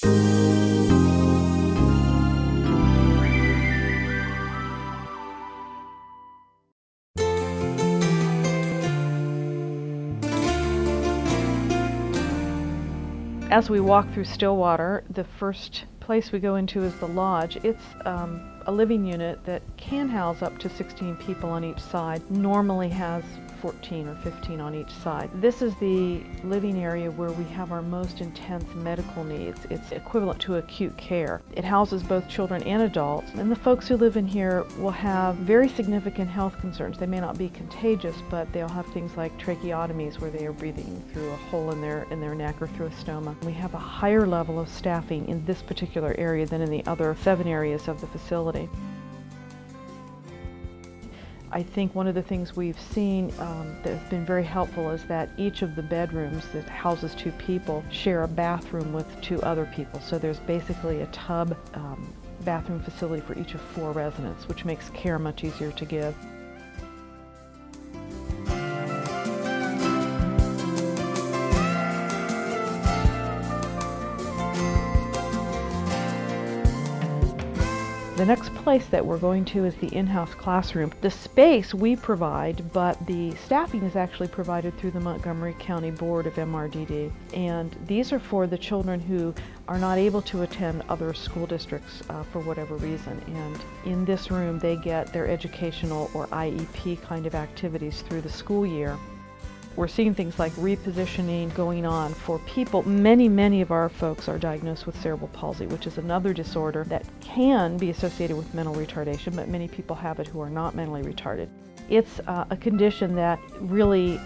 As we walk through Stillwater, the first place we go into is the lodge. It's a living unit that can house up to 16 people on each side, normally has 14 or 15 on each side. This is the living area where we have our most intense medical needs. It's equivalent to acute care. It houses both children and adults, and the folks who live in here will have very significant health concerns. They may not be contagious, but they'll have things like tracheotomies where they are breathing through a hole in their neck or through a stoma. We have a higher level of staffing in this particular area than in the other 7 areas of the facility. I think one of the things we've seen that has been very helpful is that each of the bedrooms that houses 2 people share a bathroom with 2 other people. So there's basically a tub bathroom facility for each of 4 residents, which makes care much easier to give. The next place that we're going to is the in-house classroom. The space we provide, but the staffing is actually provided through the Montgomery County Board of MRDD. And these are for the children who are not able to attend other school districts for whatever reason. And in this room, they get their educational or IEP kind of activities through the school year. We're seeing things like repositioning going on for people. Many of our folks are diagnosed with cerebral palsy, which is another disorder that can be associated with mental retardation, but many people have it who are not mentally retarded. It's a condition that really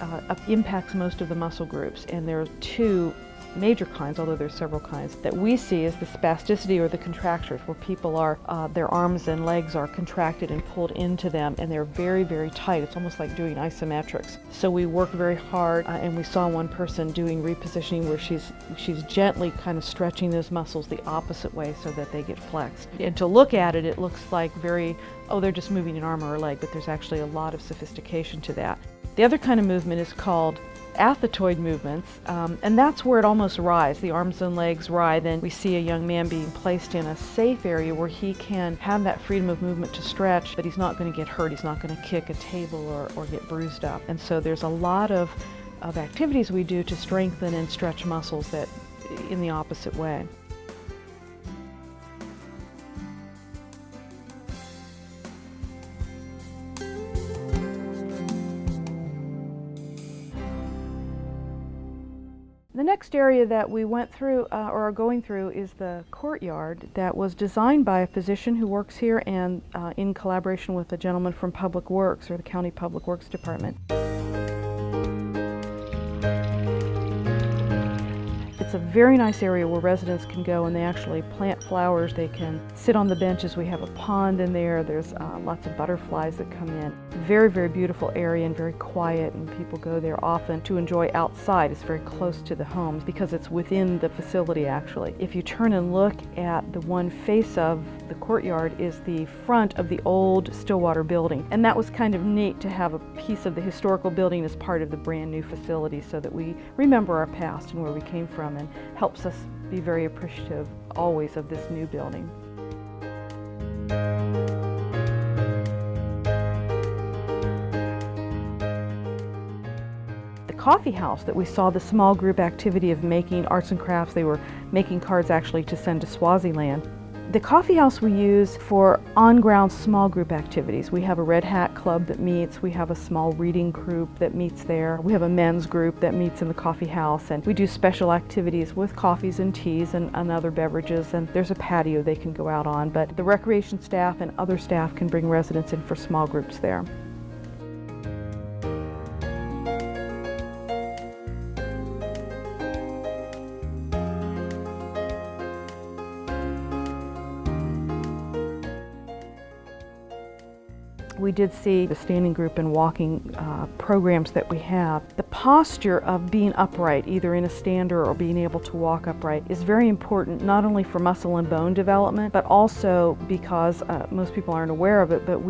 impacts most of the muscle groups, and there are 2 major kinds, although there's several kinds, that we see is the spasticity or the contractures, where people are, their arms and legs are contracted and pulled into them, and they're very tight. It's almost like doing isometrics. So we work very hard, and we saw one person doing repositioning where she's gently kind of stretching those muscles the opposite way so that they get flexed. And to look at it, it looks like they're just moving an arm or a leg, but there's actually a lot of sophistication to that. The other kind of movement is called athetoid movements, and that's where it almost writhes. The arms and legs writhe, and we see a young man being placed in a safe area where he can have that freedom of movement to stretch, but he's not going to get hurt. He's not going to kick a table or get bruised up. And so there's a lot of activities we do to strengthen and stretch muscles that in the opposite way. The next area that we went through or are going through is the courtyard that was designed by a physician who works here and in collaboration with a gentleman from Public Works or the County Public Works Department. It's a very nice area where residents can go and they actually plant flowers. They can sit on the benches. We have a pond in there. There's lots of butterflies that come in. Very beautiful area and very quiet, and people go there often to enjoy outside. It's very close to the homes because it's within the facility actually. If you turn and look at the one face of the courtyard is the front of the old Stillwater building, and that was kind of neat to have a piece of the historical building as part of the brand new facility so that we remember our past and where we came from, and helps us be very appreciative always of this new building. The coffee house that we saw the small group activity of making arts and crafts, they were making cards actually to send to Swaziland. The coffee house we use for on-ground small group activities. We have a Red Hat Club that meets, we have a small reading group that meets there, we have a men's group that meets in the coffee house, and we do special activities with coffees and teas and other beverages, and there's a patio they can go out on, but the recreation staff and other staff can bring residents in for small groups there. We did see the standing group and walking programs that we have. The posture of being upright, either in a stander or being able to walk upright, is very important, not only for muscle and bone development, but also because most people aren't aware of it, but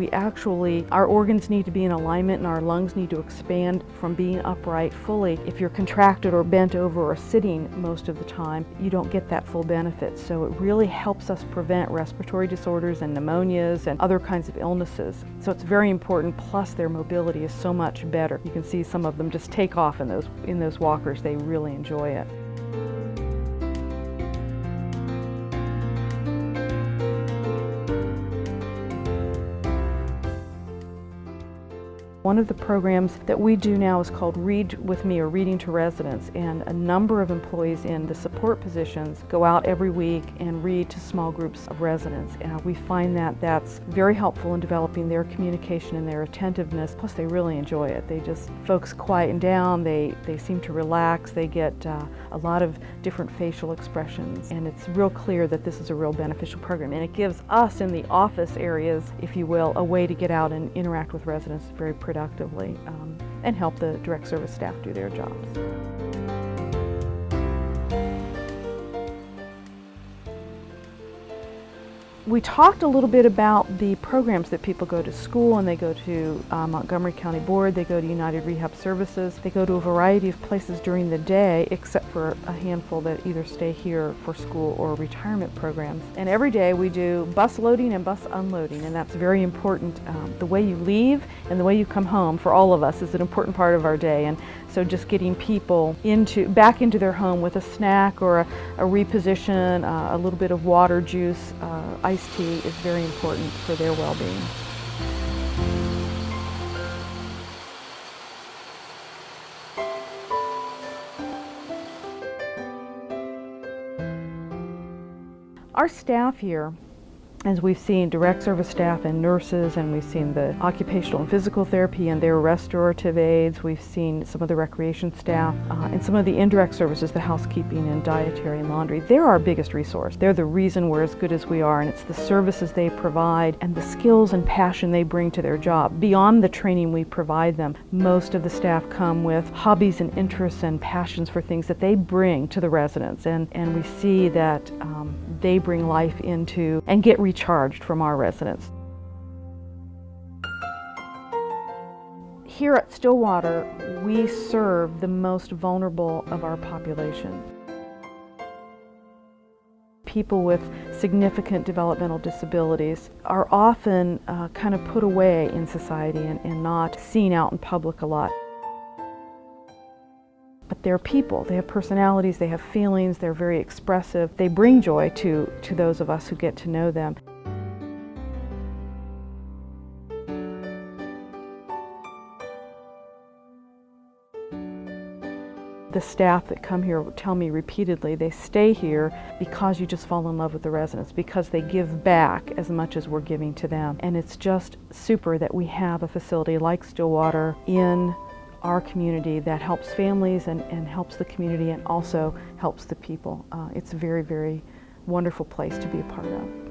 our organs need to be in alignment and our lungs need to expand from being upright fully. If you're contracted or bent over or sitting most of the time, you don't get that full benefit. So it really helps us prevent respiratory disorders and pneumonias and other kinds of illnesses. So it's very important, plus their mobility is so much better. You can see some of them just take off in those walkers. They really enjoy it. One of the programs that we do now is called Read With Me, or Reading to Residents, and a number of employees in the support positions go out every week and read to small groups of residents. And we find that that's very helpful in developing their communication and their attentiveness, plus they really enjoy it. Folks quieten down, they seem to relax, they get a lot of different facial expressions, and it's real clear that this is a real beneficial program. And it gives us in the office areas, if you will, a way to get out and interact with residents very productively and help the direct service staff do their jobs. We talked a little bit about the programs that people go to school, and they go to Montgomery County Board, they go to United Rehab Services, they go to a variety of places during the day, except for a handful that either stay here for school or retirement programs. And every day we do bus loading and bus unloading, and that's very important. The way you leave and the way you come home for all of us is an important part of our day. And so just getting people back into their home with a snack or a reposition, a little bit of water, juice, iced tea is very important for their well-being. Our staff here, as we've seen direct service staff and nurses, and we've seen the occupational and physical therapy and their restorative aides, we've seen some of the recreation staff, and some of the indirect services, the housekeeping and dietary and laundry. They're our biggest resource. They're the reason we're as good as we are, and it's the services they provide and the skills and passion they bring to their job. Beyond the training we provide them, most of the staff come with hobbies and interests and passions for things that they bring to the residents, and we see that they bring life into and get recharged from our residents. Here at Stillwater, we serve the most vulnerable of our population. People with significant developmental disabilities are often kind of put away in society and not seen out in public a lot. But they're people, they have personalities, they have feelings, they're very expressive. They bring joy to those of us who get to know them. The staff that come here tell me repeatedly they stay here because you just fall in love with the residents, because they give back as much as we're giving to them. And it's just super that we have a facility like Stillwater in our community that helps families and helps the community and also helps the people. It's a very, very wonderful place to be a part of.